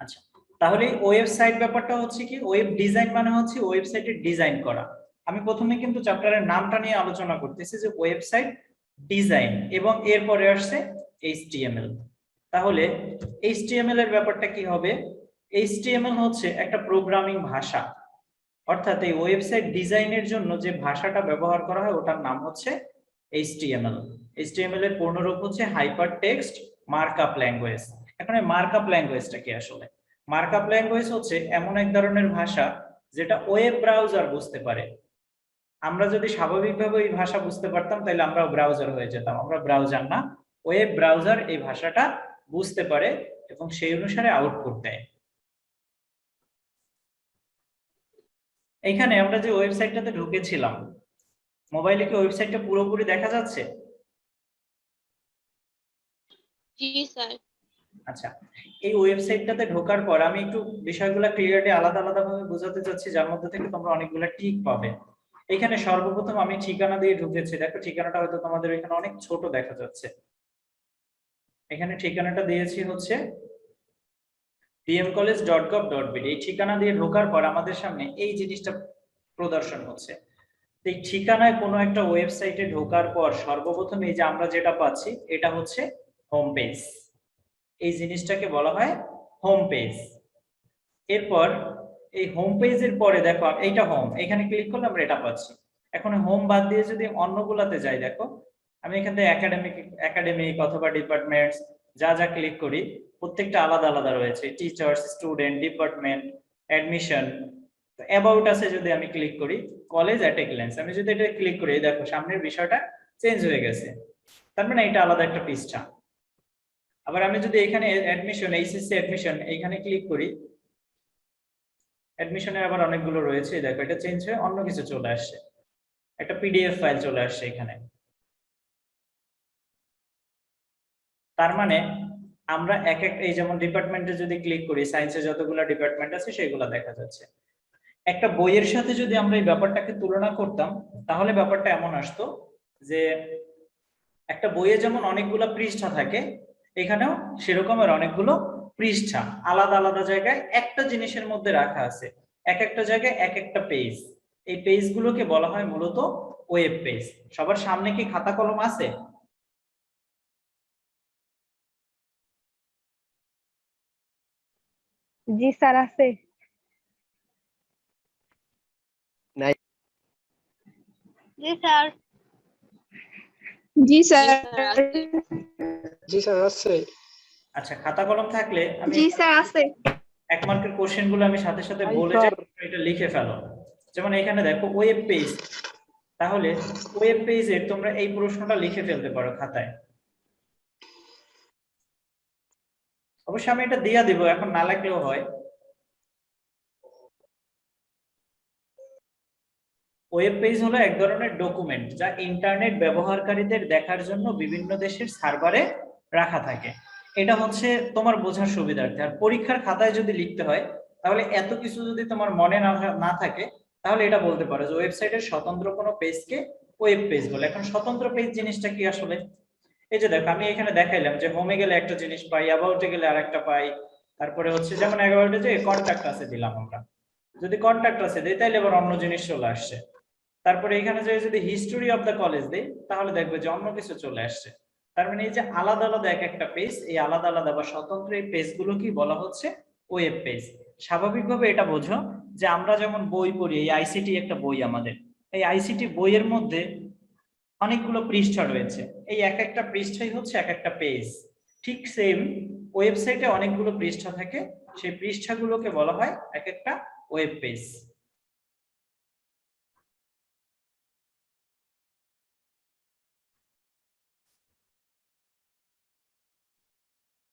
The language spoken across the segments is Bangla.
আচ্ছা, তাহলে ওয়েবসাইট ব্যাপারটা হচ্ছে কি, ওয়েব ডিজাইন মানে হচ্ছে ওয়েবসাইটের ডিজাইন করা। আমি প্রথমে কিন্তু চ্যাপ্টারের নামটা নিয়ে আলোচনা করতেছি যে ওয়েবসাইট ডিজাইন, এবং এরপরে আসছে এইচটিএমএল। তাহলে এইচটিএমএল এর ব্যাপারটা কি হবে? এইচটিএমএল হচ্ছে একটা প্রোগ্রামিং ভাষা, অর্থাৎ এই ওয়েবসাইট ডিজাইনের জন্য যে ভাষাটা ব্যবহার করা হয় ওটার নাম হচ্ছে এইচটিএমএল। এইচটিএমএল এর পূর্ণরূপ হচ্ছে হাইপার টেক্সট মার্কআপ ল্যাঙ্গুয়েজ। এখন এই মার্কআপ ল্যাঙ্গুয়েজটা কি আসলে? মার্কআপ ল্যাঙ্গুয়েজ হচ্ছে এমন এক ধরনের ভাষা যেটা ওয়েব ব্রাউজার বুঝতে পারে। আমরা যদি স্বাভাবিকভাবে এই ভাষা বুঝতে পারতাম তাহলে আমরা ব্রাউজার হয়ে যেতাম, আমরা ব্রাউজার না, ওয়েব ব্রাউজার এই ভাষাটা বুঝতে পারে এবং সেই অনুসারে আউটপুট দেয়। এখানে আমরা যে ওয়েবসাইটটাতে ঢুকেছিলাম, মোবাইলে কি ওয়েবসাইটটা পুরোপুরি দেখা যাচ্ছে? জি স্যার। আচ্ছা, এই ওয়েবসাইটটাতে ঢোকার পর আমি একটু বিষয়গুলো ক্লিয়ারলি আলাদা আলাদা ভাবে বোঝাতে চাচ্ছি, যার মধ্যে থেকে তোমরা অনেকগুলো টিক পাবে। এখানে সর্বপ্রথম আমি ঠিকানা দিয়ে ঢুকেছি, দেখো ঠিকানাটা হয়তো তোমাদের এখানে অনেক ছোট দেখা যাচ্ছে। এখানে ঠিকানাটা দিয়েছি হচ্ছে dmcollege.gov.bd। এই ঠিকানা দিয়ে ঢোকার পর আমাদের সামনে এই জিনিসটা প্রদর্শন হচ্ছে। এই ঠিকানায় কোনো একটা ওয়েবসাইটে ঢোকার পর সর্বপ্রথম এই যে আমরা যেটা পাচ্ছি এটা হচ্ছে হোম পেজ। এই জিনিসটাকে বলা হয় হোম পেজ। এরপর এই হোম পেজের পরে দেখো এইটা হোম, এখানে ক্লিক করলে আমরা এটা পাচ্ছি। এখন হোম বাদ দিয়ে যদি অন্যগুলাতে যাই, দেখো আমি এখান থেকে একাডেমিক অথবা ডিপার্টমেন্টস যা যা ক্লিক করি প্রত্যেকটা আলাদা আলাদা রয়েছে, teachers, student, department, admission. About আছে যদি আমি ক্লিক করি, কলেজ অ্যাট এ গ্ল্যান্স আমি যদি এটা ক্লিক করি, দেখো সামনের বিষয়টা চেঞ্জ হয়ে গেছে, তার মানে এটা আলাদা একটা পৃষ্ঠা। আবার আমি যদি এখানে অ্যাডমিশন, এইচএসসি অ্যাডমিশন এইখানে ক্লিক করি, অ্যাডমিশনের আবার অনেকগুলো রয়েছে, দেখো এটা চেঞ্জ হয়ে অন্য কিছু চলে আসছে, একটা পিডিএফ ফাইল চলে আসছে এখানে। তার মানে আমরা এক এক, এই যেমন ডিপার্টমেন্টে যদি ক্লিক করি, সায়েন্সে যতগুলো ডিপার্টমেন্ট আছে সেগুলো দেখা যাচ্ছে। একটা বইয়ের সাথে যদি আমরা এই ব্যাপারটাকে তুলনা করতাম তাহলে ব্যাপারটা এমন আসতো যে একটা বইয়ে যেমন অনেকগুলো পৃষ্ঠা থাকে, এখানেও সেরকমের অনেকগুলো পৃষ্ঠা আলাদা আলাদা জায়গায় একটা জিনিসের মধ্যে রাখা আছে, এক একটা জায়গায় এক একটা পেজ। এই পেজগুলোকে বলা হয় মূলত ওয়েব পেজ। সবার সামনে কি খাতা কলম আছে? জি স্যার আছে। নাই। জি স্যার। জি স্যার। জি স্যার আছে। আচ্ছা, খাতা কলম থাকলে আমি জি স্যার আছে। এক মার্কের কোশ্চেন গুলো আমি সাথে সাথে বলে যাই, এটা লিখে ফেলো। যেমন এখানে দেখো ওয়েব পেজ, তাহলে ওয়েব পেজের তোমরা এই প্রশ্নটা লিখে ফেলতে পারো খাতায়। অবশ্যই আমি এটা দিয়ে দিব, এখন না লাগলেও হয়। ওয়েব পেজ হলো এক ধরনের ডকুমেন্ট যা ইন্টারনেট ব্যবহারকারীদের দেখার জন্য বিভিন্ন দেশের সার্ভারে রাখা থাকে। এটা হচ্ছে তোমার বোঝার সুবিধার্থে। আর পরীক্ষার খাতায় যদি লিখতে হয় তাহলে এত কিছু যদি তোমার মনে না থাকে তাহলে এটা বলতে পারো যে ওয়েবসাইটের স্বতন্ত্র কোনো পেজকে ওয়েব পেজ বলে। এখন স্বতন্ত্র পেজ জিনিসটা কি আসলে? এই যে দেখো আমি এখানে দেখাইলাম যে হোমে গেলে একটা জিনিস পাই, অ্যাবাউটে গেলে আরেকটা পাই, তারপরে হচ্ছে যেমন অ্যাবাউটে যে কন্টাক্ট আছে দিলাম, আমরা যদি কন্টাক্ট আছে দিই তাহলে আবার অন্য জিনিস চলে আসছে। তারপরে এখানে যে যদি হিস্টোরি অফ দ্য কলেজ দেই তাহলে দেখবে যে অন্য কিছু চলে আসছে। তার মানে এই যে আলাদা আলাদা এক একটা পেজ, এই আলাদা আলাদা বা স্বতন্ত্র এই পেজগুলো কি বলা হচ্ছে ওয়েব পেজ। স্বাভাবিকভাবে এটা বোঝো যে আমরা যেমন বই পড়ি, এই আইসিটি একটা বই আমাদের, এই আইসিটি বইয়ের মধ্যে অনেকগুলো পৃষ্ঠা রয়েছে, এই এক একটা পৃষ্ঠাই হচ্ছে এক একটা পেজ। ঠিক সেম ওয়েবসাইটে অনেকগুলো পৃষ্ঠা থাকে, সেই পৃষ্ঠাগুলোকে বলা হয় এক একটা ওয়েব পেজ।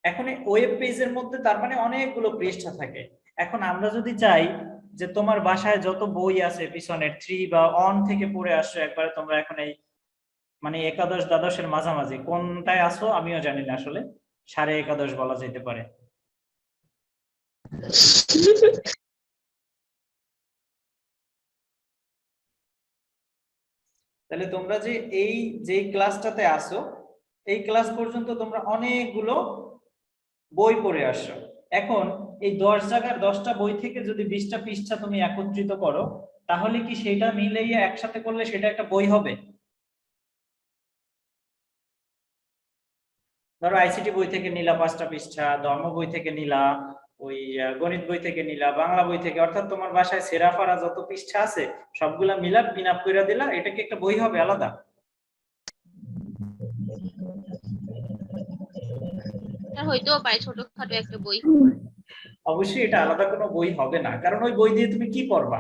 এখন এই ওয়েব পেজের মধ্যে তার মানে অনেকগুলো পৃষ্ঠা থাকে। এখন আমরা যদি চাই যে তোমার বাসায় যত বই আছে পিছনের 3 বা অন থেকে পড়ে আসছো একবারে, তোমরা এখন এই মানে একাদশ দ্বাদশের মাঝামাঝি কোনটায় আসো আমিও জানি না, আসলে সাড়ে একাদশ বলা যেতে পারে। তাহলে তোমরা যে এই যে ক্লাসটাতে আসো এই ক্লাস পর্যন্ত তোমরা অনেকগুলো বই পড়ে আসছো। এখন এই 10 জায়গার 10টা বই থেকে যদি 20টা পৃষ্ঠা তুমি একত্রিত করো, তাহলে কি সেটা মিলিয়ে একসাথে করলে সেটা একটা বই হবে? ধরো আইসিটি বই থেকে নিলা 5টা পৃষ্ঠা, ধর্ম বই থেকে নিলা, ওই গণিত বই থেকে নিলা, বাংলা বই থেকে, অর্থাৎ তোমার বাসায় সেরাফারা যত পৃষ্ঠা আছে সবগুলা মিলা পিন আপ করে দিলা, এটা কি একটা বই হবে আলাদা? হইতেও পারে ছোটখাটো একটা বই। অবশ্যই এটা আলাদা কোনো বই হবে না, কারণ ওই বই দিয়ে তুমি কি পড়বা?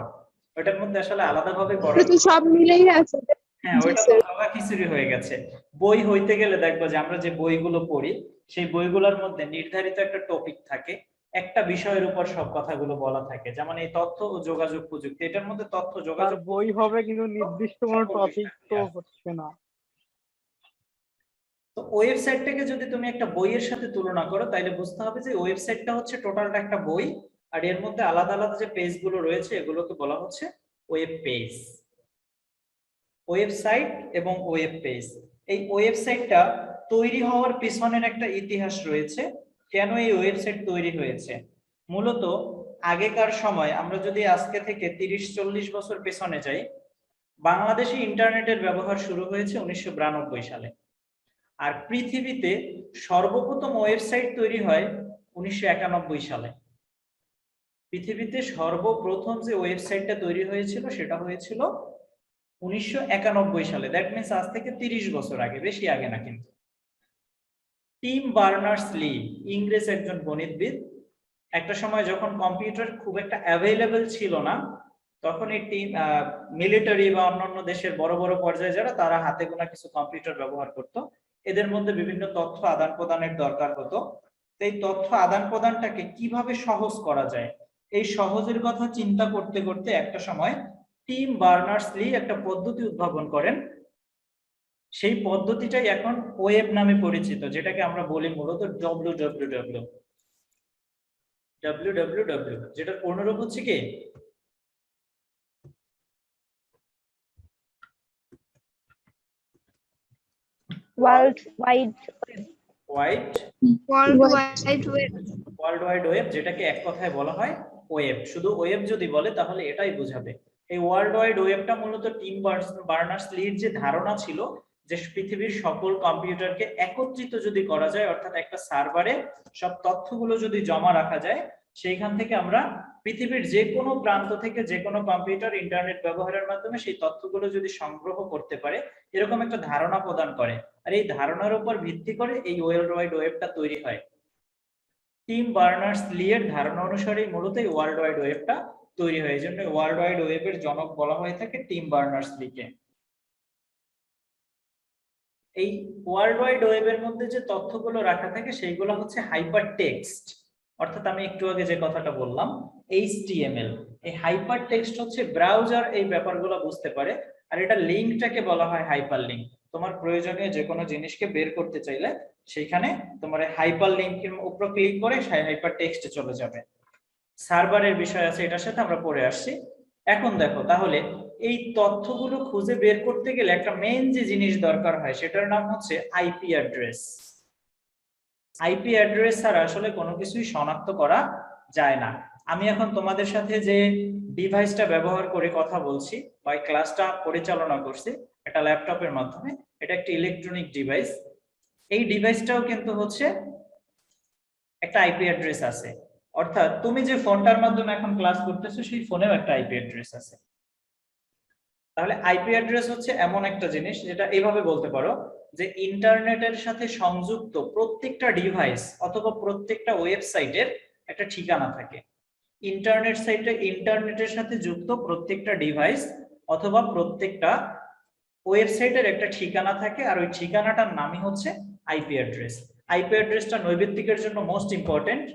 ওটার মধ্যে আসলে আলাদা ভাবে পড়া, সব মিলেই আছে। হ্যাঁ ওইটা তো বাবা খিচুড়ি হয়ে গেছে। বই হইতে গেলে দেখবো যে আমরা যে বইগুলো পড়ি সেই বইগুলোর মধ্যে নির্ধারিত একটা টপিক থাকে, একটা বিষয়ের উপর সব কথাগুলো বলা থাকে। যেমন এই তথ্য ও যোগাযোগ প্রযুক্তি, এটার মধ্যে তথ্য যোগাযোগ বই হবে কিন্তু নির্দিষ্ট কোনো টপিক তো হচ্ছে না। তো ওয়েবসাইটটাকে যদি তুমি একটা বইয়ের সাথে তুলনা করো তাহলে বুঝতে হবে যে ওয়েবসাইটটা হচ্ছে টোটালটা একটা বই, আর এর মধ্যে আলাদা আলাদা যে পেজগুলো রয়েছে এগুলোকে বলা হচ্ছে ওয়েব পেজ। ওয়েবসাইট এবং ওয়েব পেজ, এই ওয়েবসাইটটা তৈরি হওয়ার পিছনের একটা ইতিহাস রয়েছে। কেন এই ওয়েবসাইট তৈরি হয়েছে? মূলত আগেকার সময়, আমরা যদি আজকে থেকে 30-40 বছর পেছনে যাই, বাংলাদেশে ইন্টারনেটের ব্যবহার শুরু হয়েছে 1992 সালে। আর পৃথিবীতে সর্বপ্রথম ওয়েবসাইট তৈরি হয় 1991 সালে। পৃথিবীতে সর্বপ্রথম যে ওয়েবসাইটটা তৈরি হয়েছিল সেটা হয়েছিল 1991 সালে। দ্যাট মিন্স আজ থেকে 30 বছর আগে, বেশি আগে না কিন্তু। টিম বার্নার্স-লি ইংরেজ একজন গণিতবিদ, একটা সময় যখন কম্পিউটার খুব একটা অ্যাভেলেবল ছিল না, তখন এই টিম মিলিটারি বা অন্যান্য দেশের বড় বড় পর্যায়ে যারা, তারা হাতে গোনা কিছু কম্পিউটার ব্যবহার করত। এদের মধ্যে বিভিন্ন তথ্য আদান প্রদানের দরকার হতো। এই তথ্য আদান প্রদানটাকে কিভাবে সহজ করা যায়, এই সহজের কথা চিন্তা করতে করতে একটা সময় টিম বার্নার্স-লি একটা পদ্ধতি উদ্ভাবন করেন। সেই পদ্ধতিটাই এখন ওয়েব নামে পরিচিত, যেটাকে আমরা বলি মূলত www, যেটার পূর্ণরূপ হচ্ছে কি ওয়ার্ল্ড ওয়াইড ওয়েব, যেটাকে এক কথায় বলা হয় ওয়েব। শুধু ওয়েব যদি বলে তাহলে এটাই বোঝাবে। এই ওয়ার্ল্ড ওয়াইড ওয়েবটা মূলত টিম বার্নার্স-লির যে ধারণা ছিল যে পৃথিবীর সকল কম্পিউটারকে একত্রিত যদি করা যায়, অর্থাৎ একটা সার্ভারে সব তথ্যগুলো যদি জমা রাখা যায়, সেইখান থেকে আমরা পৃথিবীর যে কোনো প্রান্ত থেকে যে কোনো কম্পিউটার ইন্টারনেট ব্যবহারের মাধ্যমে সেই তথ্যগুলো যদি সংগ্রহ করতে পারে, এরকম একটা ধারণা প্রদান করে। আর এই ধারণার উপর ভিত্তি করে এই ওয়ার্ল্ড ওয়াইড ওয়েবটা তৈরি হয়। টিম বার্নার্স-লি এর ধারণা অনুসারে মূলত এই ওয়ার্ল্ড ওয়াইড ওয়েবটা তৈরি হয়। এই জন্য ওয়ার্ল্ড ওয়াইড ওয়েবের জনক বলা হয়ে থাকে টিম বার্নার্স-লিকে। এই ওয়ার্ল্ড ওয়াইড ওয়েবের মধ্যে যে তথ্যগুলো রাখা থাকে সেইগুলো হচ্ছে হাইপার টেক্সট, অর্থাৎ আমি একটু আগে যে কথাটা বললাম HTML। এই হাইপার টেক্সট হচ্ছে ব্রাউজার এই ব্যাপারগুলো বুঝতে পারে, আর এটা লিংকটাকে বলা হয় হাইপার লিংক। তোমার প্রয়োজনীয় যে কোনো জিনিসকে বের করতে চাইলে সেইখানে তোমার হাইপার লিংকের উপর ক্লিক করে হাইপার টেক্সটে চলে যাবে। সার্ভারের বিষয় আছে, এটার সাথে আমরা পরে আসছি। এখন দেখো তাহলে এই তথ্যগুলো খুঁজে বের করতে গেলে একটা মেইন যে জিনিস দরকার হয় সেটার নাম হচ্ছে আইপি অ্যাড্রেস। আইপি অ্যাড্রেস ছাড়া আসলে কোনো কিছুই শনাক্ত করা যায় না। আমি এখন তোমাদের সাথে যে ডিভাইসটা ব্যবহার করে কথা বলছি বা ক্লাসটা পরিচালনা করছি একটা ল্যাপটপের মাধ্যমে, এটা একটা ইলেকট্রনিক ডিভাইস। এই ডিভাইসটাও কিন্তু হচ্ছে একটা আইপি অ্যাড্রেস আছে, অর্থাৎ তুমি যে ফোনটার মাধ্যমে এখন ক্লাস করতেছো সেই ফোনেও একটা আইপি অ্যাড্রেস আছে। তাহলে আইপি অ্যাড্রেস হচ্ছে এমন একটা জিনিস যেটা এইভাবে বলতে পারো যে ইন্টারনেটের সাথে সংযুক্ত প্রত্যেকটা ডিভাইস অথবা প্রত্যেকটা ওয়েবসাইটের একটা ঠিকানা থাকে। ইন্টারনেটের সাথে যুক্ত প্রত্যেকটা ডিভাইস অথবা প্রত্যেকটা ওয়েবসাইটের একটা ঠিকানা থাকে, আর ওই ঠিকানাটার নামই হচ্ছে আইপি অ্যাড্রেস। আইপি অ্যাড্রেসটা নৈর্ব্যক্তিকের জন্য মোস্ট ইম্পর্টেন্ট,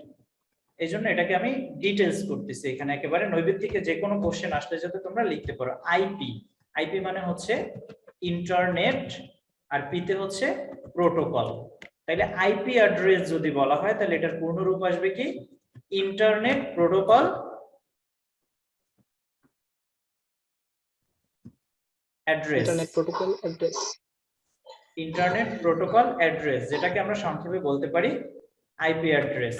এই জন্য এটাকে আমি ডিটেলস করতেছি এখানে। একেবারে নৈর্ব্যক্তিকে যে কোনো কোশ্চেন আসলে যাতে তোমরা লিখতে পারো। আইপি মানে হচ্ছে ইন্টারনেট, আর পিতে হচ্ছে প্রোটোকল। তাহলে আইপি অ্যাড্রেস যদি বলা হয় তাহলে এটার পূর্ণরূপ আসবে কি internet protocol address. Internet protocol address, যেটাকে আমরা সংক্ষেপে বলতে পারি আইপি অ্যাড্রেস।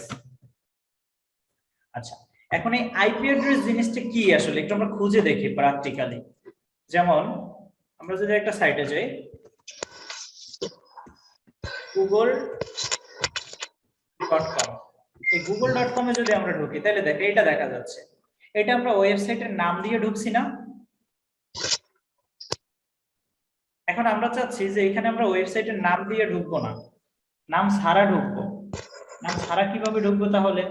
আচ্ছা, এখন এই আইপি অ্যাড্রেস জিনিসটা কি আসলে একটু আমরা খুঁজে দেখি প্র্যাকটিক্যালি। যেমন আমরা যদি একটা সাইটে যাই, google.com, এই google.com এ যদি আমরা ঢুকি তাহলে দেখো এটা দেখা যাচ্ছে। এটা আমরা ওয়েবসাইটের নাম দিয়ে ঢুকছি না? এখন আমরা চাচ্ছি যে এখানে আমরা ওয়েবসাইটের নাম দিয়ে ঢুকবো না, নাম ছাড়া ঢুকবো। নাম ছাড়া কিভাবে ঢুকবো তাহলে?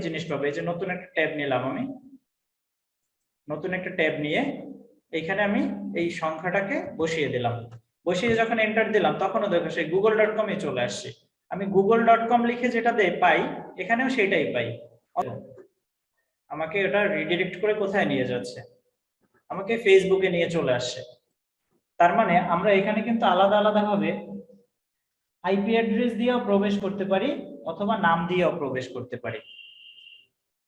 জিনিস পাবো, এই যে নতুন একটা ট্যাব নিলাম আমি, নতুন একটা ট্যাব নিয়ে এখানে আমি এই সংখ্যাটাকে বসিয়ে দিলাম। বসিয়ে যখন এন্টার দিলাম তখনও দেখো সেই google.com এ চলে আসছে। আমি google.com লিখে যেটা পাই এখানেও সেটাই পাই। আমাকে এটা রিডিরেক্ট করে কোথায় নিয়ে যাচ্ছে? আমাকে ফেসবুকে নিয়ে চলে আসছে। তার মানে আমরা এখানে কিন্তু আলাদা আলাদা ভাবে আইপি অ্যাড্রেস দিয়েও প্রবেশ করতে পারি অথবা নাম দিয়েও প্রবেশ করতে পারি।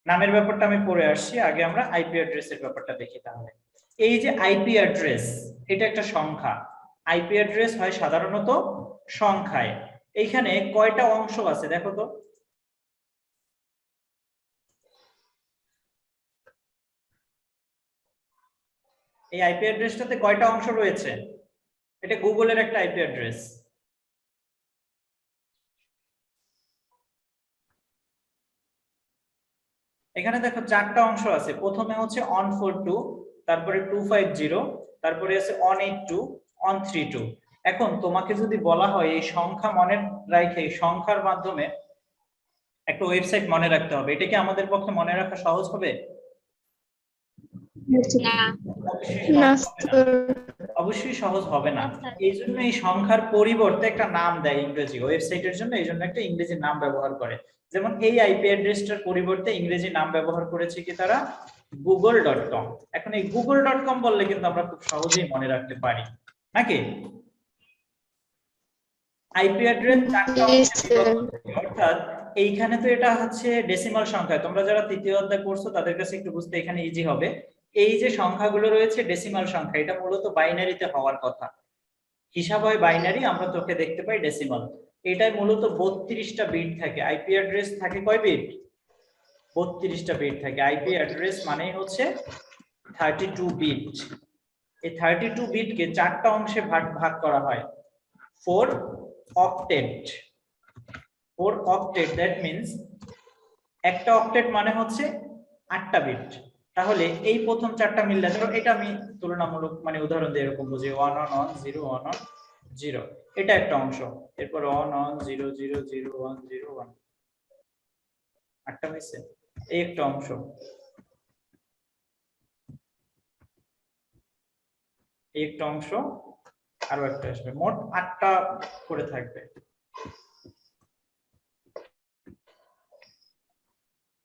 নামের ব্যাপারটা আমি পড়ে আসছি, আগে আমরা আইপি অ্যাড্রেসের ব্যাপারটা দেখি। তাহলে এই যে আইপি অ্যাড্রেস, এটা একটা সংখ্যা। আইপি অ্যাড্রেস হয় সাধারণত সংখ্যায়। এইখানে কয়টা অংশ আছে দেখো তো? এই আইপি অ্যাড্রেসটাতে কয়টা অংশ রয়েছে? এটা গুগলের একটা আইপি অ্যাড্রেস। এখানে দেখো 4টা অংশ আছে। প্রথমে হচ্ছে 142, তারপরে 250, তারপরে আছে 182, 132। এখন তোমাকে যদি বলা হয় এই সংখ্যা মনে রাখে, এই সংখ্যার মাধ্যমে একটা ওয়েবসাইট মনে রাখতে হবে, এটা কি আমাদের পক্ষে মনে রাখা সহজ হবে? না। না অবশ্যই সহজ হবে না। এই জন্য এই সংখ্যার পরিবর্তে একটা নাম দেয় ইংরেজি ওয়েবসাইটের জন্য, এই জন্য একটা ইংরেজি নাম ব্যবহার করে। যেমন এই আইপি অ্যাড্রেসটার পরিবর্তে ইংরেজি নাম ব্যবহার করেছে কি তারা? google.com। এখন এই google.com বললে কিন্তু আমরা খুব সহজেই মনে রাখতে পারি নাকি? আইপি অ্যাড্রেস 4টা অংশে বিভক্ত, অর্থাৎ এইখানে তো এটা হচ্ছে ডেসিমাল সংখ্যা। তোমরা যারা তৃতীয় অধ্যায় পড়ছো তাদের কাছে একটু বুঝতে এখানে ইজি হবে। এই যে সংখ্যাগুলো রয়েছে ডেসিমাল সংখ্যা, এটা মূলত বাইনারিতে হওয়ার কথা। হিসাব হয় বাইনারি, আমরা চোখে দেখতে পাই ডেসিমাল। এটাই মূলত 32টা বিট থাকে। আইপি অ্যাড্রেস থাকে কয় বিট? 32টা বিট থাকে। আইপি অ্যাড্রেস মানেই হচ্ছে 32 বিট। এই 32 বিটকে 4টা অংশে ভাগ করা হয়। 4 octet। 4 octet, দ্যাট মিন্স একটা অক্টেট মানে হচ্ছে 8টা বিট। তাহলে এই প্রথম 4টা মিললে, ধরো এটা আমি তুলনামূলক মানে উদাহরণ দিয়ে এরকম বুঝি, 1110110, এটা একটা অংশ। এরপর 110000101, 8টা হয়েছে, এই একটা অংশ। এই একটা অংশ, আরো একটা আসবে, মোট 8টা করে থাকবে।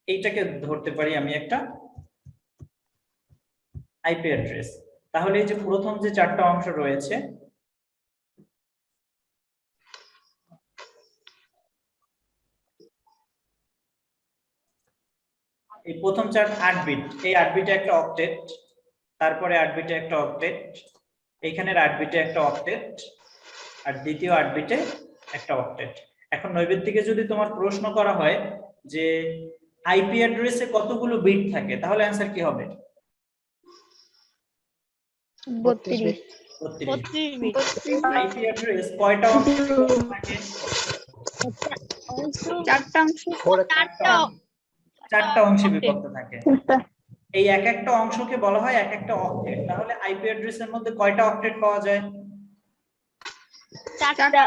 এইটাকে ধরতে পারি আমি একটা আইপি অ্যাড্রেস। তাহলে এই যে প্রথম যে 4টা অংশ রয়েছে, এই প্রথম 8 বিট, এই 8 বিটে একটা অক্টেট, তারপরে 8 বিটে একটা অক্টেট, এইখানের 8 বিটে একটা অক্টেট, আর দ্বিতীয় 8 বিটে একটা অক্টেট। এখন নৈবেদ্যিকে যদি তোমার প্রশ্ন করা হয় যে আইপি অ্যাড্রেসে কতগুলো বিট থাকে, তাহলে অ্যানসার কি হবে? 32 32 বিট। আইপি অ্যাড্রেস কয়টা অংশে বিভক্ত থাকে? 4টা অংশ। 4টা অংশে বিভক্ত থাকে। এই এক একটা অংশকে বলা হয় এক একটা অক্টেট। তাহলে আইপি অ্যাড্রেসের মধ্যে কয়টা অক্টেট পাওয়া যায়? 4টা।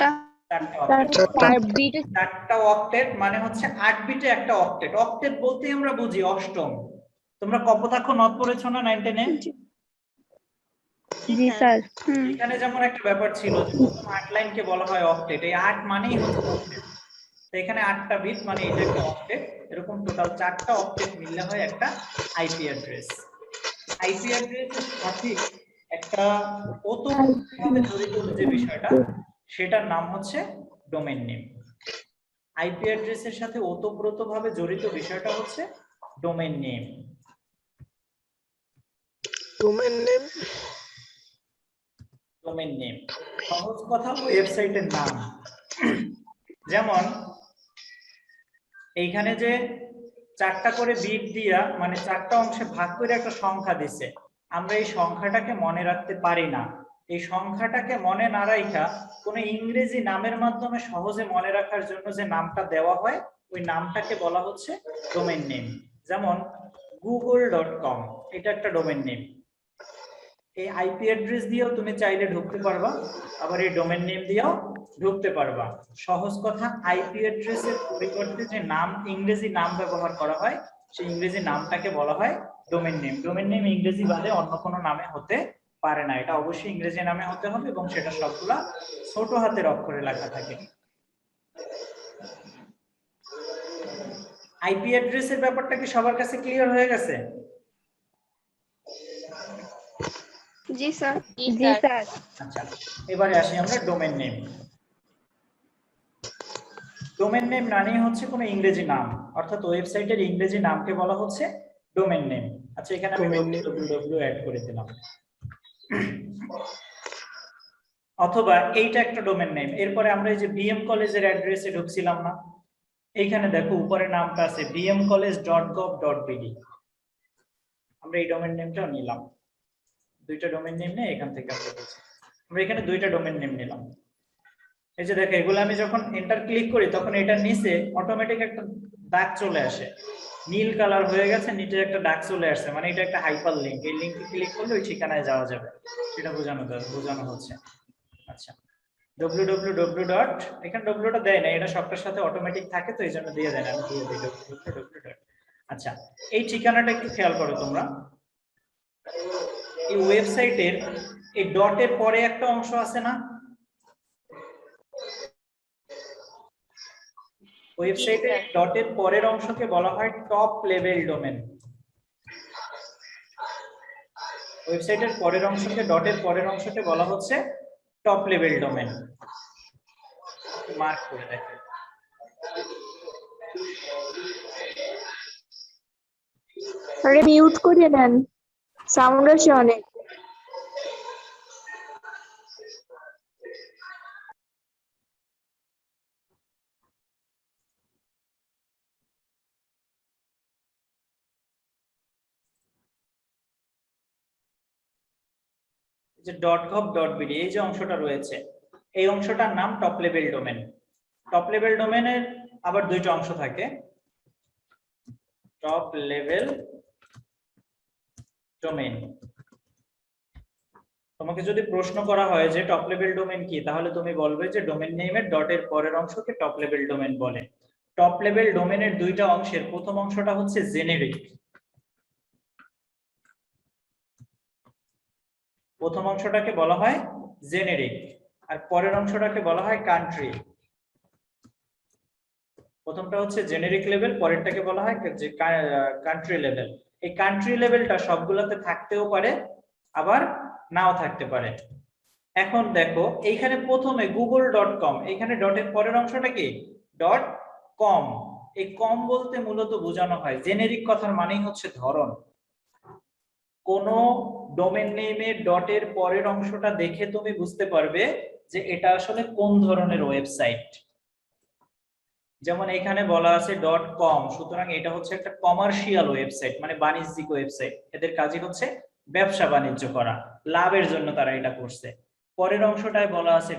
4টা অক্টেট মানে হচ্ছে 8 বিটে একটা অক্টেট। অক্টেট বলতেই আমরা বুঝি অষ্টম। তোমরা কপোতাক্ষ নদ পড়েছো না 9 10 এ? জি স্যার। এখানে যেমন একটা ব্যাপার ছিল যে প্রথম 8 লাইনকে বলা হয় অক্টেট। এই 8 মানেই হচ্ছে অক্টেট। তো এখানে 8টা বিট মানে এটা একটা অক্টেট। এরকম টোটাল 4টা অক্টেট মিললে হয় একটা আইপি অ্যাড্রেস। আইপি অ্যাড্রেসের সাথে একটা ওতপ্রোতভাবে জড়িত যে বিষয়টা, সেটার নাম হচ্ছে ডোমেইন নেম। আইপি অ্যাড্রেসের সাথে ওতপ্রোতভাবে জড়িত বিষয়টা হচ্ছে domain name. Domain name, domain name সহজ কথা ওয়েবসাইটের নাম। যেমন এইখানে যে 4টা করে বিট দিয়া মানে 4টা অংশে ভাগ করে একটা সংখ্যা দিছে। আমরা এই সংখ্যাটাকে মনে রাখতে পারি না। এই সংখ্যাটাকে মনে না রাখা কোনো ইংরেজি নামের মাধ্যমে সহজে মনে রাখার জন্য যে নামটা দেওয়া হয় ওই নামটাকে বলা হচ্ছে ডোমেইন নেম। যেমন google.com, এটা একটা ডোমেইন নেম। এই আইপি অ্যাড্রেস দিয়েও তুমি চাইলে ঢুকতে পারবা, আবার এই ডোমেইন নেম দিয়েও ঢুকতে পারবা। সহজ কথা, আইপি অ্যাড্রেসের পরিবর্তে যে নাম ইংরেজি নাম ব্যবহার করা হয় সেই ইংরেজি নামটাকে বলা হয় ডোমেইন নেম। ডোমেইন নেম ইংরেজি বাদে অন্য কোনো নামে হতে পারে না, এটা অবশ্যই ইংরেজি নামে হতে হবে এবং সেটা সবগুলা ছোট হাতের অক্ষরে লেখা থাকে। আইপি অ্যাড্রেসের ব্যাপারটা কি সবার কাছে ক্লিয়ার হয়ে গেছে? জি স্যার। জি জি স্যার। স্যার। আচ্ছা, এবারে আসি আমরা ডোমেইন নেম। ডোমেইন নেম মানেই হচ্ছে কোনো ইংরেজি নাম, অর্থাৎ ওয়েবসাইটের ইংরেজি নামকে বলা হচ্ছে ডোমেইন নেম। আচ্ছা, এখানে আমি www অ্যাড করে দিলাম, অথবা এইটা একটা ডোমেইন নেম। এরপরে আমরা এই যে বিএম কলেজের অ্যাড্রেসে ঢুকছিলাম না, এইখানে দেখো উপরে নামটা আছে bmcollege.gov.bd, আমরা এই ডোমেইন নেমটাও নিলাম। দুইটা ডোমেইন নেম নিয়ে এখান থেকে আমরা এখানে দুইটা ডোমেইন নেম নিলাম। এই যে দেখো, এগুলো আমি যখন এন্টার ক্লিক করি তখন এটার নিচে অটোমেটিক একটা দাগ চলে আসে, নীল কালার হয়ে গেছে, নিচে একটা দাগ চলে আসছে, মানে এটা একটা হাইপার লিংক। এই লিংকে ক্লিক করলে ওই ঠিকানায় যাওয়া যাবে, সেটা বোঝানো হচ্ছে। আচ্ছা, www. এখানে w টা দেয় না, এটা সবটার সাথে অটোমেটিক থাকে তো এইজন্য দিয়ে দেয় না, আমি দিয়ে দিই www. আচ্ছা, এই ঠিকানাটা একটু খেয়াল করো তোমরা। এই ওয়েবসাইটের এই ডটের পরে একটা অংশ আছে না, ওয়েবসাইটের ডটের পরের অংশকে বলা হয় টপ লেভেল ডোমেন। ওয়েবসাইটের পরের অংশকে, ডটের পরের অংশকে বলা হচ্ছে টপ লেভেল ডোমেন। মার্ক করে দেখেন। আরে মিউট করে দেন, সাউন্ড আসে অনেক। যে .gov.bd এই যে অংশটা রয়েছে, এই অংশটার নাম top level domain. Top level ডোমেনের আবার দুইটা অংশ থাকে, টপ লেভেল ডোমেন। তোমাকে যদি প্রশ্ন করা হয় যে টপ লেভেল ডোমেন কি, তাহলে তুমি বলবে যে ডোমেন নেমের ডটের পরের অংশকে টপ লেভেল ডোমেন বলে। টপ লেভেল ডোমেনের দুইটা অংশের প্রথম অংশটা হচ্ছে জেনেরিক, প্রথম অংশটাকে বলা হয় জেনেরিক, আর পরের অংশটাকে বলা হয় কান্ট্রি। প্রথমটা হচ্ছে জেনেরিক লেভেল, পরেরটাকে বলা হয় যে কান্ট্রি লেভেল। এই কান্ট্রি লেভেলটা সবগুলোতে থাকতেও পারে আবার নাও থাকতে পারে। এখন দেখো এইখানে প্রথমে google.com, এখানে ডটের পরের অংশটা কি .com। এই কম বলতে মূলত বোঝানো হয় জেনেরিক, কথার মানেই হচ্ছে ধরন। কোন ডোমেন নেমের ডটের পরের অংশটা দেখে তুমি বুঝতে পারবে যে এটা আসলে কোন ধরনের ওয়েবসাইট। যেমন এখানে বলা আছে .com, সুতরাং এটা হচ্ছে একটা কমার্শিয়াল ওয়েবসাইট, মানে বাণিজ্যিক ওয়েবসাইট। এদের কাজই হচ্ছে ব্যবসা বাণিজ্য করা, লাভের জন্য তারা এটা করছে। পরের অংশটায় বলা আছে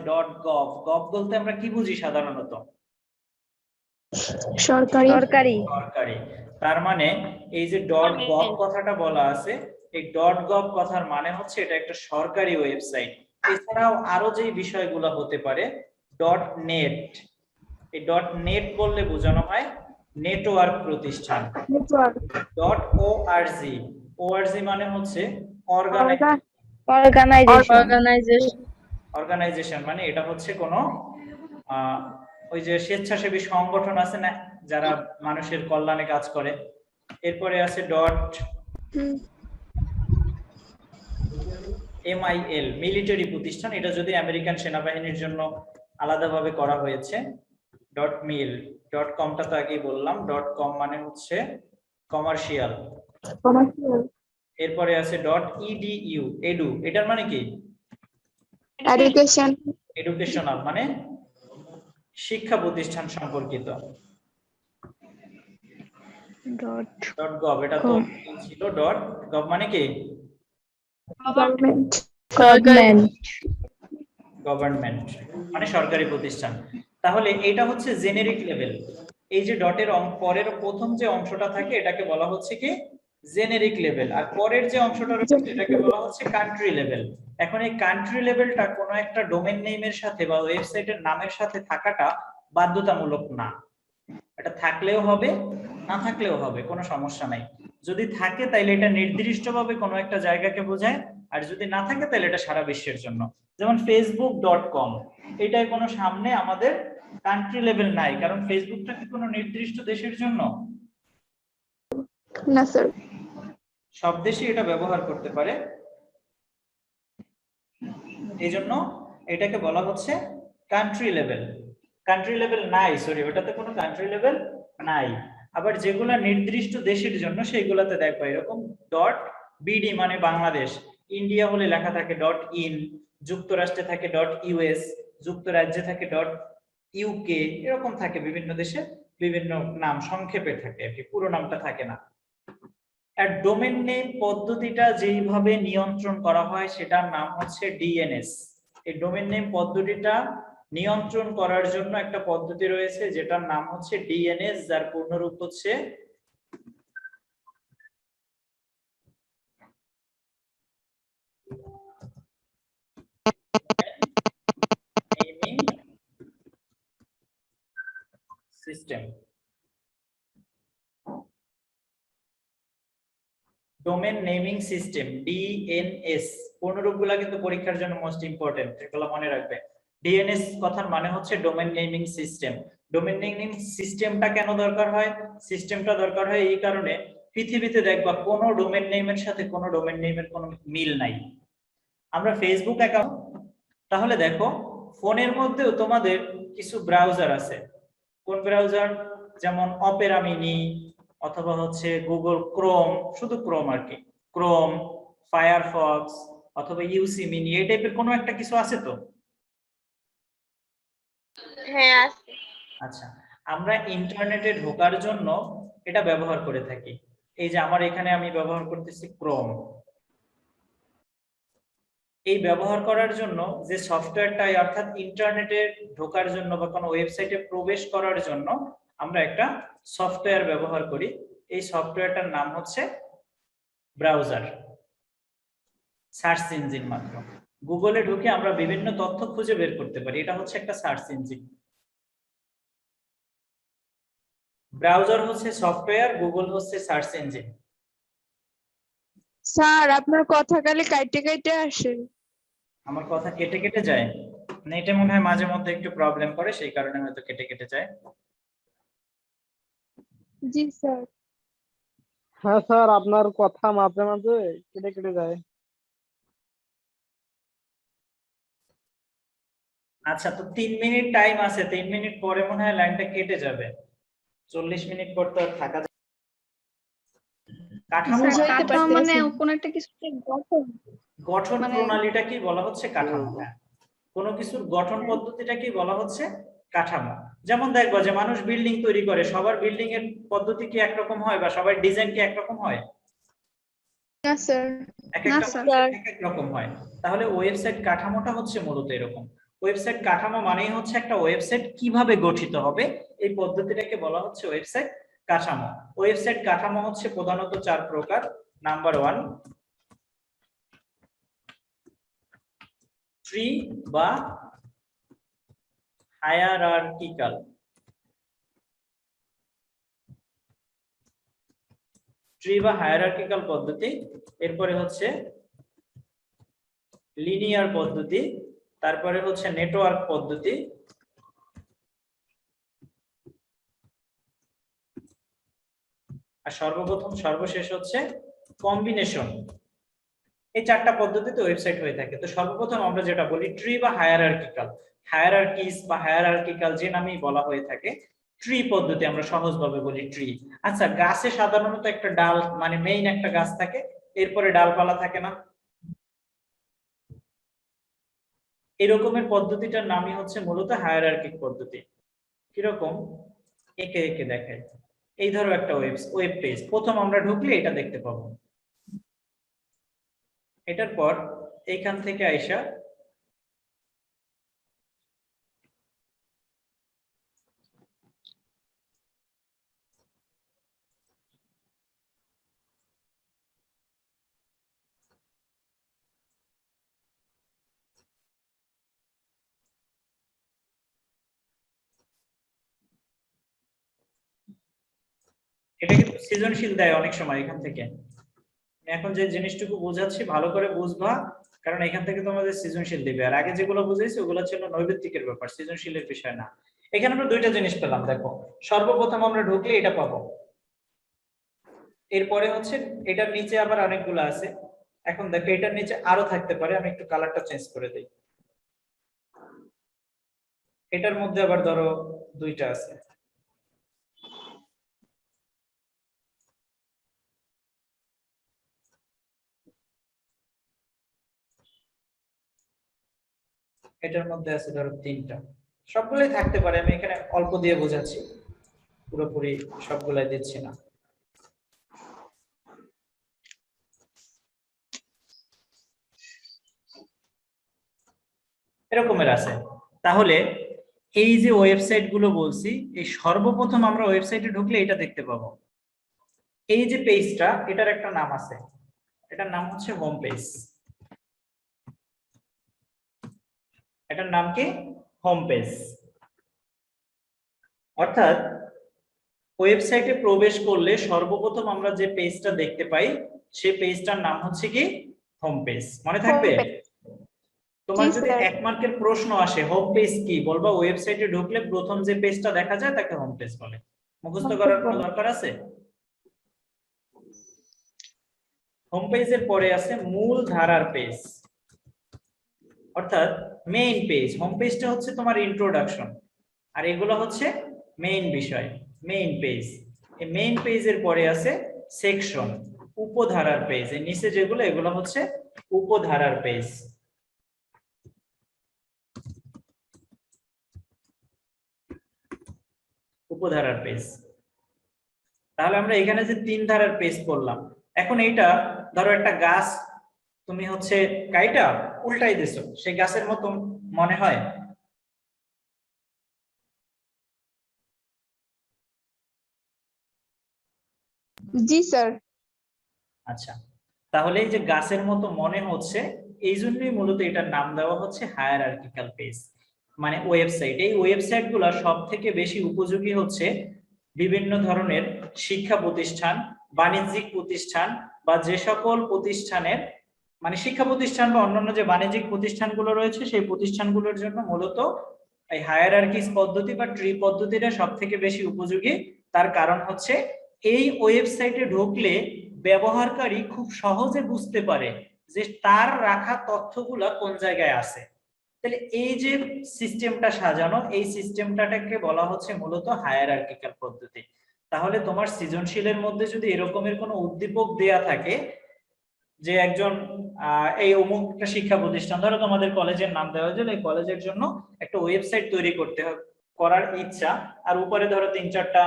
.gov। গভ বলতে আমরা কি বুঝি সাধারণত? সরকারি। সরকারি। তার মানে এই যে .gov কথাটা বলা আছে, এই .gov কথার মানে হচ্ছে এটা একটা সরকারি ওয়েবসাইট। এছাড়াও আরো যে বিষয়গুলো হতে পারে .net, এই .net বললে বোঝানো হয় নেটওয়ার্ক প্রতিষ্ঠান। .org, org মানে হচ্ছে অর্গানাইজেশন, মানে এটা হচ্ছে কোনো ওই যে স্বেচ্ছাসেবী সংগঠন আছে না যারা মানুষের কল্যাণে কাজ করে। এরপরে আছে .mil, মিলিটারি প্রতিষ্ঠান, এটা যদি আমেরিকান সেনাবাহিনীর জন্য আলাদাভাবে করা হয়েছে। .mil, .comটা তো আগেই বললাম, .com মানে হচ্ছে কমার্শিয়াল। এরপরে আছে .edu, এডু, এটার মানে কি এডুকেশনাল, মানে শিক্ষা প্রতিষ্ঠান সম্পর্কিত। ডট .gov এটা তো ছিল .gov মানে কি গভর্নমেন্ট গভর্নমেন্ট মানে সরকারি প্রতিষ্ঠান। তাহলে এটা হচ্ছে জেনেরিক লেভেল। এই যে ডটের পরের প্রথম যে অংশটা থাকে এটাকে বলা হচ্ছে কি জেনেরিক লেভেল, আর পরের যে অংশটা রয়েছে এটাকে বলা হচ্ছে কান্ট্রি লেভেল। এখন এই কান্ট্রি লেভেলটা কোনো একটা ডোমেন নেমের সাথে বা ওয়েবসাইটের নামের সাথে থাকাটা বাধ্যতামূলক না। এটা থাকলেও হবে, না থাকলেও হবে, কোনো সমস্যা নাই। যদি থাকে তাহলে এটা নির্দিষ্টভাবে কোনো একটা জায়গাকে বোঝায়, আর যদি না থাকে তাহলে এটা সারা বিশ্বের জন্য। যেমন facebook.com, এটাই কোনো সামনে আমাদের কান্ট্রি লেভেল নাই, কারণ ফেসবুকটা কি কোনো নির্দিষ্ট দেশের জন্য? না স্যার। সব দেশই এটা ব্যবহার করতে পারে, এই জন্য এটাকে বলা হচ্ছে কান্ট্রি লেভেল। কান্ট্রি লেভেল নাই, সরি, ওটাতে কোনো কান্ট্রি লেভেল নাই। আবার যেগুলা নির্দিষ্ট দেশের জন্য সেইগুলাতে দেখো এরকম .bd মানে বাংলাদেশ, ইন্ডিয়া হলে লেখা থাকে .in, যুক্তরাষ্ট্রে থাকে .us, যুক্তরাজ্যে থাকে .uk, এরকম থাকে বিভিন্ন দেশে বিভিন্ন নাম সংক্ষেপে থাকে আর কি, পুরো নামটা থাকে না। আর ডোমেন নেম পদ্ধতিটা যেইভাবে নিয়ন্ত্রণ করা হয় সেটার নাম হচ্ছে ডিএনএস। এই ডোমেন নেম পদ্ধতিটা নিয়ন্ত্রণ করার জন্য একটা পদ্ধতি রয়েছে যেটার নাম হচ্ছে ডিএনএস, যার পূর্ণরূপ হচ্ছে naming system. Domain naming system DNS, পূর্ণরূপগুলো কিন্তু পরীক্ষার জন্য মোস্ট ইম্পর্টেন্ট, এগুলো মনে রাখবে। ডিএনএস কথার মানে হচ্ছে domain naming system. Domain naming সিস্টেমটা কেন দরকার হয়? সিস্টেমটা দরকার হয় এই কারণে, পৃথিবীতে দেখবা কোনো ডোমেন নেমের সাথে কোনো ডোমেন নেমের কোনো মিল নাই। আমরা ফেসবুক অ্যাকাউন্ট, তাহলে দেখো ফোনের মধ্যেও তোমাদের কিছু ব্রাউজার আছে। কোন ব্রাউজার? যেমন অপেরা মিনি, অথবা হচ্ছে গুগল ক্রোম, শুধু ক্রোম আর কি, ক্রোম, ফায়ারফক্স, অথবা ইউসি মিনি, এই টাইপের কোনো একটা কিছু আছে তো? হ্যাঁ আছে। আচ্ছা, আমরা ইন্টারনেটে ঢোকার জন্য এটা ব্যবহার করে থাকি। এই যে আমার এখানে আমি ব্যবহার করতেছি ক্রোম। এই ব্যবহার করার জন্য যে সফটওয়্যারটাই, অর্থাৎ ইন্টারনেটে ঢোকার জন্য বা কোনো ওয়েবসাইটে প্রবেশ করার জন্য আমরা একটা সফটওয়্যার ব্যবহার করি। এই সফটওয়্যারটার নাম হচ্ছে ব্রাউজার, সার্চ ইঞ্জিন। মাত্র গুগলে ঢুকে আমরা বিভিন্ন তথ্য খুঁজে বের করতে পারি, এটা হচ্ছে একটা সার্চ ইঞ্জিন। ব্রাউজার হচ্ছে সফটওয়্যার, গুগল হচ্ছে সার্চ ইঞ্জিন। স্যার আপনার কথা কালে কাইটে কাইটে আসে। আমার কথা কেটে কেটে যায়? নেটে মনে হয় মাঝে মধ্যে একটু প্রবলেম করে, সেই কারণে হয়তো কেটে কেটে যায়। জি স্যার। হ্যাঁ স্যার, আপনার কথা মাঝে মাঝে কেটে কেটে যায়। আচ্ছা, তো 3 মিনিট টাইম আছে, 3 মিনিট পরে মনে হয় লাইনটা কেটে যাবে। 40 মিনিট পর তো আর থাকা যায়। কাঠামো মানে কোন একটা কিছু গঠন প্রণালীটা কি বলা হচ্ছে কাঠামো। হ্যাঁ, কোনো কিছুর গঠন পদ্ধতিটা কি বলা হচ্ছে কাঠামো। যেমন দেখবো যে মানুষ বিল্ডিং তৈরি করে, সবার বিল্ডিং এর পদ্ধতি কি একরকম হয়, বা সবার ডিজাইন কি একরকম হয়? না স্যার। এক একটা মানুষের এক এক রকম হয়। তাহলে ওয়েবসাইট কাঠামোটা হচ্ছে মূলত এরকম। ওয়েবসাইট কাঠামো মানেই হচ্ছে একটা ওয়েবসাইট কিভাবে গঠিত হবে, এই পদ্ধতিটাকে বলা হচ্ছে ওয়েবসাইট কাঠামো। ওয়েবসাইট কাঠামো হচ্ছে প্রধানত 4 প্রকার। নাম্বার 1, ট্রি বা হায়ারার্কিক্যাল। ট্রি বা হায়ারার্কিক্যাল পদ্ধতি। এরপরে হচ্ছে লিনিয়ার পদ্ধতি, তারপরে হচ্ছে নেটওয়ার্ক পদ্ধতি, আর সর্বপ্রথম সর্বশেষ হচ্ছে কম্বিনেশন। এই 4টা পদ্ধতিতে ওয়েবসাইট হয়ে থাকে। তো সর্বপ্রথম আমরা যেটা বলি ট্রি বা হায়ারার্কিক্যাল, হায়ারার্কিস বা হায়ারার্কিক্যাল যে নামেই বলা হয়ে থাকে, ট্রি পদ্ধতি আমরা সহজভাবে বলি ট্রি। আচ্ছা, গাছে সাধারণত একটা ডাল মানে মেইন একটা গাছ থাকে, এরপরে ডালপালা থাকে না? এরকমের পদ্ধতিটার নামই হচ্ছে মূলত হায়ারার্কিক পদ্ধতি। কিরকম? একে একে দেখায়। এই ধরো একটা ওয়েব পেজ, প্রথম আমরা ঢুকলে এটা দেখতে পাবো। এটার পর এইখান থেকে আইসা এটা কিন্তু সৃজনশীল দেয় অনেক সময় এখান থেকে। এখন যে জিনিসটুকু বোঝাচ্ছি ভালো করে বুঝবা, কারণ এখান থেকে তোমাদের সৃজনশীল দিবে। আর আগে যেগুলো বুঝাইছি ওগুলো ছিল নৈর্ব্যক্তিকের ব্যাপার, সৃজনশীলের বিষয় না। এখানে আমরা দুইটা জিনিস পেলাম, দেখো সর্বপ্রথম আমরা ঢুকলে এটা পাবো, এরপরে হচ্ছে এটার নিচে আবার অনেকগুলো আছে। এখন দেখো এটার নিচে আরো থাকতে পারে, আমি একটু কালারটা চেঞ্জ করে দিই। এটার মধ্যে আবার ধরো দুইটা আছে, এটার মধ্যে আছে ধরো তিনটা, সবগুলাই থাকতে পারে। আমি এখানে অল্প দিয়ে বোঝাচ্ছি, পুরোপুরি সবগুলাই দিচ্ছি না। এরকমের আছে। তাহলে এই যে ওয়েবসাইট গুলো বলছি, এই সর্বপ্রথম আমরা ওয়েবসাইটে ঢুকলে এটা দেখতে পাবো। এই যে পেজটা, এটার একটা নাম আছে, এটার নাম হচ্ছে হোম পেজ। এটার নাম কি? Home page. অর্থাৎ ওয়েবসাইটে প্রবেশ করলে সর্বপ্রথম আমরা যে পেজটা দেখতে পাই সেই পেজটার নাম হচ্ছে কি? Home page. মনে থাকবে? তোমার যদি 1 মার্কের প্রশ্ন আসে হোম পেজ কি, বলবা ওয়েবসাইটে ঢুকলে প্রথম যে পেজটা দেখা যায় তাকে হোম পেজ বলে। মুখস্থ করার কোনো দরকার আছে? হোম পেজের পরে আছে মূল ধারার পেজ, অর্থাৎ মেইন পেজ। হোম পেজটা হচ্ছে তোমার ইন্ট্রোডাকশন, আর এগুলো হচ্ছে মেইন বিষয়, মেইন পেজ। এই মেইন পেজের পরে আছে সেকশন, উপধারার পেজ। এর নিচে যেগুলো, এগুলো হচ্ছে উপধারার পেজ। উপধারার পেজ। তাহলে আমরা এখানে যে 3 ধারার পেজ করলাম, এখন এইটা ধরো একটা গাছ তুমি হচ্ছে কাইটা উল্টাই দিছো, সেই গাছের মতো মনে হয়? জি স্যার। আচ্ছা, তাহলে এই যে গাছের মতো মনে হচ্ছে, এই জন্যই মূলত এটার নাম দেওয়া হচ্ছে হায়ারার্কিক্যাল পেজ, মানে ওয়েবসাইট। এই ওয়েবসাইট গুলা সব থেকে বেশি উপযোগী হচ্ছে বিভিন্ন ধরনের শিক্ষা প্রতিষ্ঠান, বাণিজ্যিক প্রতিষ্ঠান, বা যে সকল প্রতিষ্ঠানের মানে শিক্ষা প্রতিষ্ঠান বা অন্যান্য যে বাণিজ্যিক প্রতিষ্ঠানগুলো রয়েছে সেই প্রতিষ্ঠানগুলোর জন্য মূলত এই হায়ারার্কিস পদ্ধতি বা ট্রি পদ্ধতিটা সব থেকে বেশি উপযোগী। তার কারণ হচ্ছে এই ওয়েবসাইটে ঢুকলে ব্যবহারকারী খুব সহজে বুঝতে পারে যে তার রাখা তথ্যগুলা কোন জায়গায় আছে। তাহলে এই যে সিস্টেমটা সাজানো, এই সিস্টেমটাকে বলা হচ্ছে মূলত হায়ারার্কিক্যাল পদ্ধতি। তাহলে তোমার সৃজনশীলের মধ্যে যদি এরকমের কোনো উদ্দীপক দেয়া থাকে যে একজন এই অমুক একটা শিক্ষা প্রতিষ্ঠান, ধরো তোমাদের কলেজের নাম দেওয়া হয়েছে, এই কলেজের জন্য একটা ওয়েবসাইট তৈরি করার ইচ্ছা, আর উপরে ধরো 3-4টা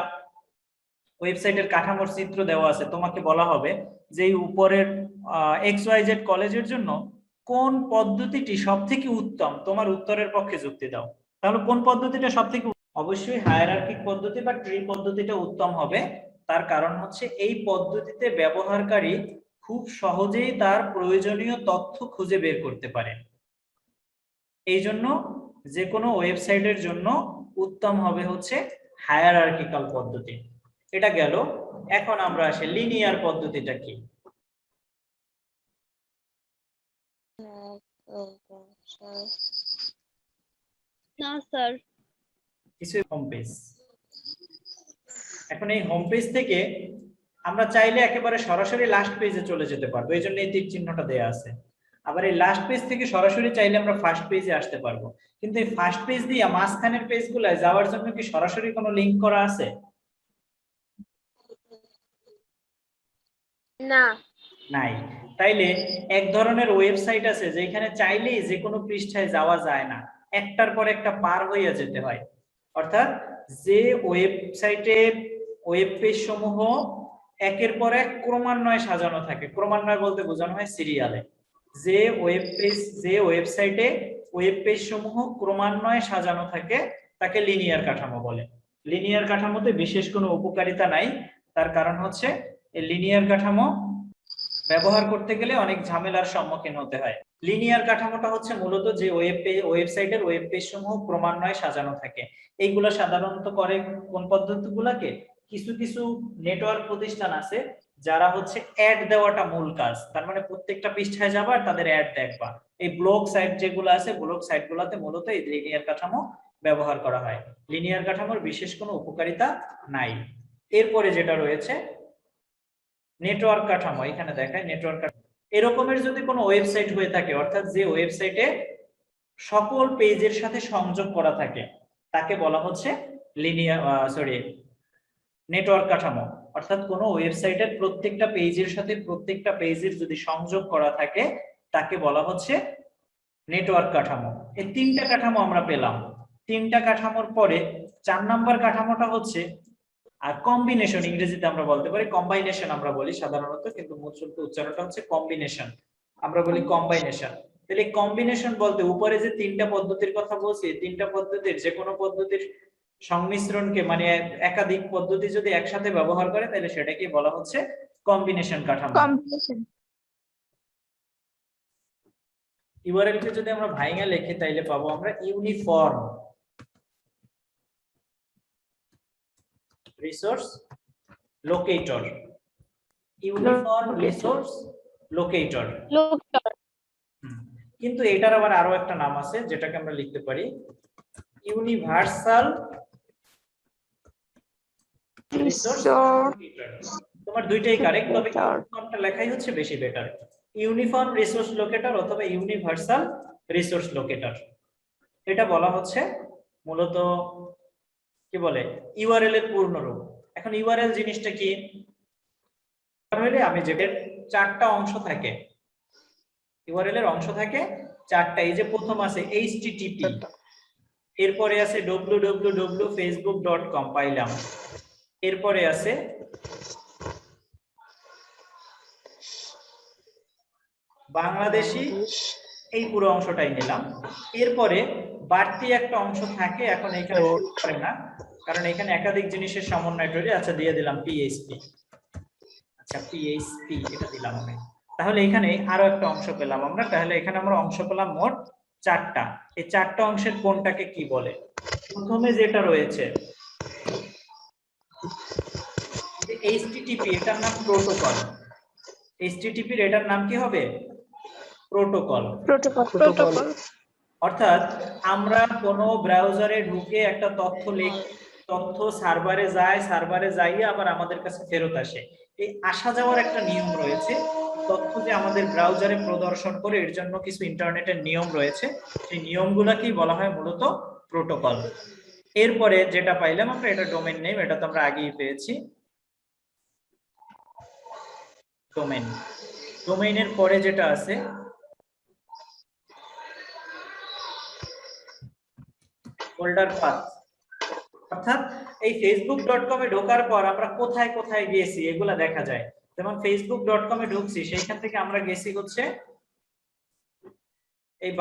ওয়েবসাইটের কাঠামোর চিত্র দেওয়া আছে, তোমাকে বলা হবে যে এই উপরের XYZ কলেজের জন্য কোন পদ্ধতিটি সবথেকে উত্তম, তোমার উত্তরের পক্ষে যুক্তি দাও। তাহলে কোন পদ্ধতিটা সবথেকে? অবশ্যই হায়ারার্কিক পদ্ধতি বা ট্রি পদ্ধতিটা উত্তম হবে। তার কারণ হচ্ছে এই পদ্ধতিতে ব্যবহারকারী খুব সহজেই তার প্রয়োজনীয় তথ্য খুঁজে বের করতে পারে। এই জন্য যে কোনো ওয়েবসাইটের জন্য উত্তম হবে হচ্ছে হায়ারার্কিক্যাল পদ্ধতি। এটা গেল। এখন আমরা আসি লিনিয়ার পদ্ধতিটা কি। না স্যার। কিছু হোম পেজ। এখন এই হোম পেজ থেকে আমরা চাইলে একেবারে সরাসরি লাস্ট পেজে চলে যেতে পারবো, এই জন্য এই তীর চিহ্নটা দেয়া আছে। আবার এই লাস্ট পেজ থেকে সরাসরি চাইলে আমরা ফার্স্ট পেজে আসতে পারবো। কিন্তু এই ফার্স্ট পেজ দিয়ে মাঝখানের পেজগুলোয় যাওয়ার জন্য কি সরাসরি কোনো লিংক করা আছে? না। নাই। তাইলে এক ধরনের ওয়েবসাইট আছে যেখানে চাইলেই যে কোনো পৃষ্ঠায় যাওয়া যায় না, একটার পর একটা পার হইয়া যেতে হয়। অর্থাৎ যে ওয়েবসাইটে ওয়েব পেজ সমূহ একের পর এক ক্রমান্বয়ে সাজানো থাকে। ক্রমান্বয় বলতে বোঝানো হয় সিরিয়ালে। যে ওয়েব পেজ, যে ওয়েবসাইটে ওয়েব পেজ সমূহ ক্রমান্বয়ে সাজানো থাকে তাকে লিনিয়ার কাঠামো বলে। লিনিয়ার কাঠামোতে বিশেষ কোনো উপকারিতা নাই, তার কারণ হচ্ছে এই লিনিয়ার কাঠামো ব্যবহার করতে গেলে অনেক ঝামেলার সম্মুখীন হতে হয়। লিনিয়ার কাঠামোটা হচ্ছে মূলত যে ওয়েবসাইটের ওয়েব পেজ সমূহ ক্রমান্বয়ে সাজানো থাকে। এইগুলো সাধারণত করে কোন পদ্ধতিগুলোকে? কিছু কিছু নেটওয়ার্ক প্রতিষ্ঠান আছে যারা হচ্ছে অ্যাড দেওয়াটা মূল কাজ। তার মানে প্রত্যেকটা পৃষ্ঠায় যাবা আর তাদের অ্যাড দেখবা। এই ব্লগ সাইট যেগুলো আছে, ব্লগ সাইটগুলোতে মূলত এই লিনিয়ার কাঠামো ব্যবহার করা হয়। লিনিয়ার কাঠামোর বিশেষ কোনো উপকারিতা নাই। এরপরে যেটা রয়েছে নেটওয়ার্ক কাঠামো, এখানে দেখায় নেটওয়ার্ক কাঠামো। এরকমের যদি কোনো ওয়েবসাইট হয়ে থাকে, অর্থাৎ যে ওয়েবসাইটে সকল পেজের সাথে সংযোগ করা থাকে, তাকে বলা হচ্ছে নেটওয়ার্ক কাঠামো। অর্থাৎ কোনো ওয়েবসাইটের প্রত্যেকটা পেজের সাথে প্রত্যেকটা পেজের যদি সংযোগ করা থাকে তাকে বলা হচ্ছে নেটওয়ার্ক কাঠামো। এই তিনটা কাঠামো আমরা পেলাম। তিনটা কাঠামোর পরে 4 নাম্বার কাঠামোটা হচ্ছে আর কম্বিনেশন, ইংরেজিতে আমরা বলতে পারি কম্বাইনেশন আমরা বলি সাধারণত, কিন্তু মূল উচ্চারণটা হচ্ছে কম্বিনেশন, আমরা বলি কম্বাইনেশন। তাহলে কম্বিনেশন বলতে উপরে যে তিনটা পদ্ধতির কথা বলছি, তিনটা পদ্ধতির যে কোনো পদ্ধতির সংমিশ্রণকে, মানে একাধিক পদ্ধতি যদি একসাথে ব্যবহার করে তাহলে সেটাকে বলা হচ্ছে কম্বিনেশন কাঠামো। কম্বিনেশন। ইউআরএল কে যদি আমরা ভাঙা লিখি তাইলে পাবো আমরা uniform resource locator. Uniform resource locator. কিন্তু এটার আবার আরো একটা নাম আছে যেটাকে আমরা লিখতে পারি ইউনিভার্সাল রিসোর্স লোকেটর। তোমার দুইটাই কারেক্ট, তবে ইউনিফর্মটা লেখাই হচ্ছে বেশি বেটার। ইউনিফর্ম রিসোর্স লোকেটর অথবা ইউনিভার্সাল রিসোর্স লোকেটর, এটা বলা হচ্ছে মূলত কি বলে ইউআরএল এর পূর্ণরূপ। এখন ইউআরএল জিনিসটা কি? আমি যেটা 4টা অংশ থাকে, ইউআরএল এর অংশ থাকে 4টা। এই যে প্রথম আছে http, এরপরে আছে www.facebook.com পাইলাম, এরপরে আছে বাংলাদেশি, এই পুরো অংশটাই নিলাম। এরপরে বাড়তি একটা অংশ থাকে, এখন এখানে করে না কারণ এখানে একাধিক জিনিসের সমন্বয় তৈরি। আচ্ছা দিয়ে দিলাম পিএইচপি। আচ্ছা পিএইচপি এটা দিলাম আমি। তাহলে এখানে আরো একটা অংশ পেলাম আমরা। তাহলে এখানে আমরা অংশ পেলাম মোট 4টা। এই 4টা অংশের কোনটাকে কি বলে? প্রথমে যেটা রয়েছে এইচটিটিপি, এটার নাম প্রোটোকল। এইচটিটিপির এটার নাম কি হবে? প্রোটোকল। প্রোটোকল। অর্থাৎ আমরা কোনো ব্রাউজারে ঢুকে একটা তথ্য সার্ভারে যায়, সার্ভারে যাইয়ে আবার আমাদের কাছে ফেরত আসে। এই আসা যাওয়ার একটা নিয়ম রয়েছে। তথ্য যে আমাদের ব্রাউজারে প্রদর্শন করে এর জন্য কিছু ইন্টারনেটের নিয়ম রয়েছে, সেই নিয়মগুলোকেই বলা হয় মূলত প্রোটোকল। এরপরে যেটা পাইলাম আমরা, এটা ডোমেইন নেম, এটা তো আমরা আগেই পেয়েছি। ডোমেইন, ডোমেইনের পরে যেটা আছে ফোল্ডার পাথ। অর্থাৎ এই facebook.com এ ঢোকার পর আমরা কোথায় কোথায় গেছি এগুলা দেখা যায়। যেমন facebook.com এ ঢুকছি, সেইখান থেকে আমরা গেছি হচ্ছে এই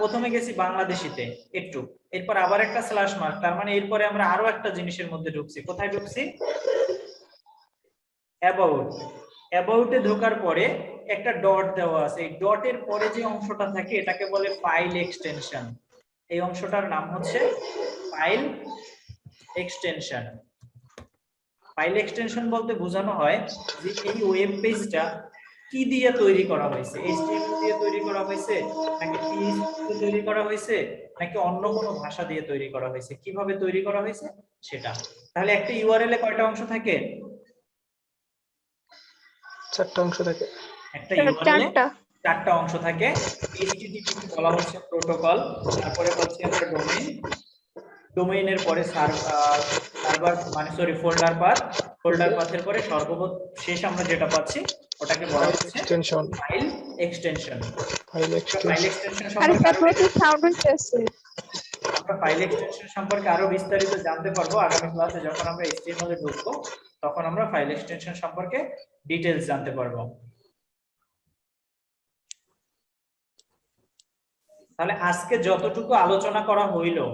প্রথমে গেছি বাংলাদেশিতে একটু, এরপর আবার একটা স্ল্যাশ মার্ক, তার মানে এরপরে আমরা আরো একটা জিনিসের মধ্যে ঢুকছি। কোথায় ঢুকছি? অ্যাবাউট এ ঢোকার পরে একটা ডট দেওয়া আছে। এই ডটের পরে যে অংশটা থাকে এটাকে বলে ফাইল এক্সটেনশন। এই অংশটার নাম হচ্ছে ফাইল এক্সটেনশন। ফাইল এক্সটেনশন বলতে বোঝানো হয় যে এই ওয়েব পেজটা কি দিয়ে তৈরি করা হয়েছে, HTML দিয়ে তৈরি করা হয়েছে নাকি PHP দিয়ে তৈরি করা হয়েছে নাকি অন্য কোনো ভাষা দিয়ে তৈরি করা হয়েছে, কিভাবে তৈরি করা হয়েছে সেটা। তাহলে একটা ইউআরএল এ কয়টা অংশ থাকে? 4টা অংশ থাকে। একটা ইউআরএল এ 4টা অংশ থাকে। HTTP বলা হচ্ছে প্রোটোকল, তারপরে হচ্ছে একটা ডোমেইন, ডোমেইনের পরে সার্ভার মানে ফোল্ডার পাথ, ফোল্ডার পাথের পরে সর্বশেষ আমরা যেটা পাচ্ছি ওটাকে বলা হচ্ছে extension. File extension. File file extension. Extension আরে তারপরে তো সাউন্ড হচ্ছে। আমরা ফাইল এক্সটেনশন সম্পর্কে আরো বিস্তারিত জানতে পারবো আগামী ক্লাসে। যখন আমরা HTML এ ঢুকবো তখন আমরা ফাইল এক্সটেনশন সম্পর্কে ডিটেইলস জানতে পারবো। তাহলে আজকে যতটুকু আলোচনা করা হইলো